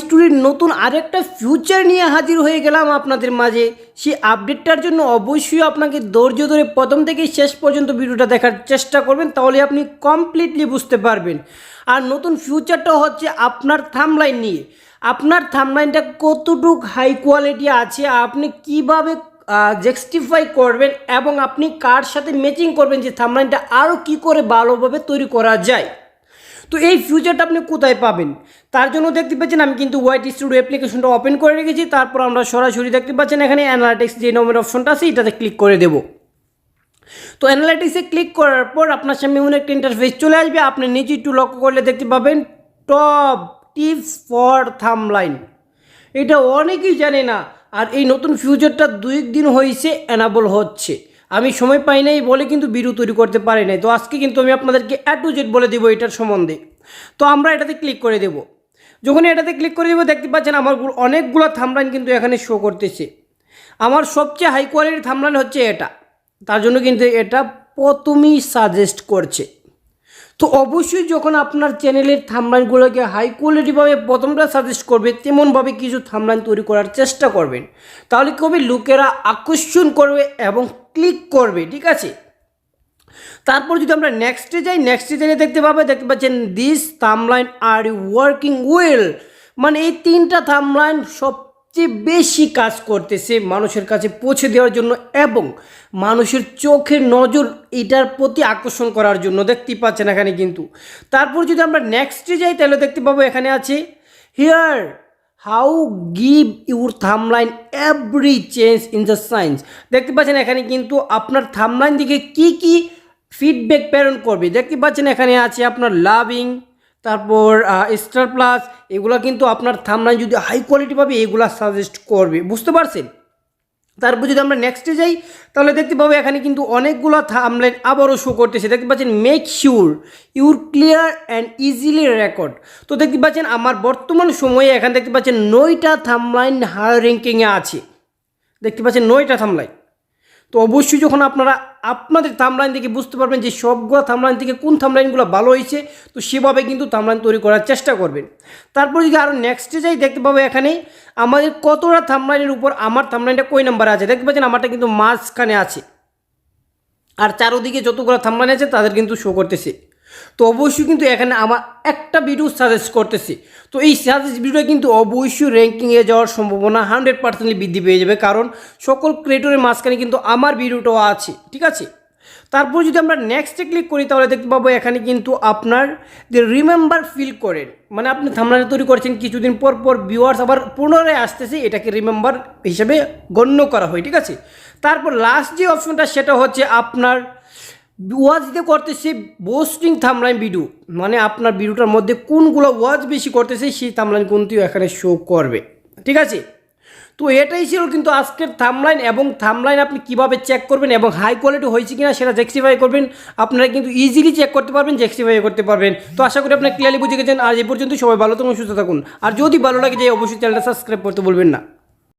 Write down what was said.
স্টুডিওর নতুন আরেকটা ফিউচার নিয়ে হাজির হয়ে গেলাম আপনাদের মাঝে। সেই আপডেটটার জন্য অবশ্যই আপনাকে ধৈর্য ধরে প্রথম থেকে শেষ পর্যন্ত ভিডিওটা দেখার চেষ্টা করবেন, তাহলে আপনি কমপ্লিটলি বুঝতে পারবেন। আর নতুন ফিউচারটা হচ্ছে আপনার থাম্বনেইল নিয়ে। আপনার থাম্বনেইলটা কতটুকু হাই কোয়ালিটি আছে, আপনি কিভাবে জাস্টিফাই করবেন এবং আপনি কার সাথে ম্যাচিং করবেন যে থাম্বনেইলটা আরও কী করে ভালোভাবে তৈরি করা যায়। তো এই ফিউচারটা আপনি কোথায় পাবেন, তার জন্য দেখতে পাচ্ছেন আমি কিন্তু ওয়াইট স্টুডিও অ্যাপ্লিকেশনটা ওপেন করে রেখেছি। তারপর আমরা সরাসরি দেখতে পাচ্ছেন এখানে অ্যানালিটিক্স যে নম্বরের অপশনটা আছে এটাতে ক্লিক করে দেব। তো অ্যানালিটিক্সে ক্লিক করার পর আপনার সামনে এমন একটা ইন্টারফেস চলে আসবে। আপনি নিচে একটু লক্ষ্য করলে দেখতে পাবেন টপ টিপস ফর থাম্বনেইল। এটা অনেকেই জানে না, আর এই নতুন ফিউচারটা 2 দিন হয়েছে অ্যানাবল হচ্ছে। আমি সময় পাই নাই বলে কিন্তু ভিডিও তৈরি করতে পারি নাই। তো আজকে কিন্তু আমি আপনাদেরকে A to Z বলে দেবো এটার সম্বন্ধে। তো আমরা এটাতে ক্লিক করে দেব। যখন এটাতে ক্লিক করে দেবো দেখতে পাচ্ছেন আমার অনেকগুলো থাম্বনেইল কিন্তু এখানে শো করতেছে। আমার সবচেয়ে হাই কোয়ালিটির থাম্বনেইল হচ্ছে এটা, তার জন্য কিন্তু এটা প্রথমেই সাজেস্ট করছে। তো অবশ্যই যখন আপনার চ্যানেলের থাম্বনেইলগুলোকে হাই কোয়ালিটিভাবে প্রথমটা সাজেস্ট করবে, তেমনভাবে কিছু থাম্বনেইল তৈরি করার চেষ্টা করবেন, তাহলে কি হবে, লোকেরা আকর্ষণ করবে এবং ক্লিক করবে, ঠিক আছে। তারপর যদি আমরা নেক্সটে যাই, নেক্সটে যাই দেখতে পাচ্ছেন this thumbnail are working well. মানে এই 3টা থাম্বনেইল সবচেয়ে বেশি কাজ করতেছে মানুষের কাছে পৌঁছে দেওয়ার জন্য এবং মানুষের চোখের নজর এটার প্রতি আকর্ষণ করার জন্য, দেখতে পাচ্ছেন এখানে কিন্তু। তারপর যদি আমরা নেক্সটে যাই তাহলে দেখতে পাবো এখানে আছে here how give your thumbnail every change in the science. দেখতে পাচ্ছেন এখানে কিন্তু আপনার থাম্বনেইল দিকে কি কি ফিডব্যাক প্রেরণ করবে। দেখতে পাচ্ছেন এখানে আছে আপনার লাভিং, তারপর স্টার প্লাস, এগুলো কিন্তু আপনার থাম্বনেইল যদি হাই কোয়ালিটি পাবে এগুলা সাজেস্ট করবে, বুঝতে পারছেন। তারপর যদি আমরা নেক্সটে যাই তাহলে দেখতে পাবো এখানে কিন্তু অনেকগুলো থাম্বনেইল আবারও শো করতেছে। দেখতে পাচ্ছেন make sure your clear and easily record. তো দেখতে পাচ্ছেন আমার বর্তমান সময়ে এখানে দেখতে পাচ্ছেন 9টা থাম্বনেইল হাই র্যাঙ্কিংয়ে আছে। দেখতে পাচ্ছেন 9টা থাম্বনেইল। তো অবশ্যই যখন আপনারা আপনাদের থাম্বনেইল থেকে বুঝতে পারবেন যে সবগুলো থাম্বনেইল থেকে কোন থাম্বনেইলগুলো ভালো হয়েছে, তো সেভাবে কিন্তু থাম্বনেইল তৈরি করার চেষ্টা করবেন। তারপর যদি আরও নেক্সটে যাই দেখতে পাবো এখানে আমাদের কতটা থাম্বনেইলের উপর আমার থাম্বনেইলটা কই নাম্বারে আছে। দেখতে পাচ্ছেন আমারটা কিন্তু মাঝখানে আছে, আর চারোদিকে যতগুলো থাম্বনেইল আছে তাদের কিন্তু শো করতেছে। তো অবশ্যই কিন্তু এখানে আমার একটা ভিডিও সাজেস্ট করতেছে। তো এই সাজেস্ট ভিডিওটা কিন্তু অবশ্যই র্যাঙ্কিংয়ে যাওয়ার সম্ভাবনা 100% বৃদ্ধি পেয়ে যাবে, কারণ সকল ক্রিয়েটরের মাঝখানে কিন্তু আমার ভিডিওটাও আছে, ঠিক আছে। তারপর যদি আমরা নেক্সটে ক্লিক করি তাহলে দেখতে পাবো এখানে কিন্তু আপনার যে রিমেম্বার ফিল করেন, মানে আপনি থাম্বনেইল তৈরি করেছেন কিছুদিন পর পর ভিউয়ার্স আবার পুনরায় আসতেছে, এটাকে রিমেম্বার হিসেবে গণ্য করা হয়, ঠিক আছে। তারপর লাস্ট যে অপশনটা সেটা হচ্ছে আপনার ওয়াচ দিতে করতেছে বোস্টিং থাম্বনেইল ভিডিও, মানে আপনার ভিডিওটার মধ্যে কোনগুলো ওয়াচ বেশি করতেছে সেই থাম্বনেইল কিন্তু এখানে শো করবে, ঠিক আছে। তো এটাই ছিল কিন্তু আজকের থাম্বনেইল, এবং থাম্বনেইল আপনি কীভাবে চেক করবেন এবং হাই কোয়ালিটি হয়েছে কিনা সেটা জাস্টিফাই করবেন, আপনারা কিন্তু ইজিলি চেক করতে পারবেন, জাস্টিফাই করতে পারবেন। তো আশা করি আপনারা ক্লিয়ারলি বুঝে গেছেন। আর এই পর্যন্ত সবাই ভালো থাকুন, সুস্থ থাকুন। আর যদি ভালো লাগে যে অবশ্যই চ্যানেলটা সাবস্ক্রাইব করতে বলবেন না।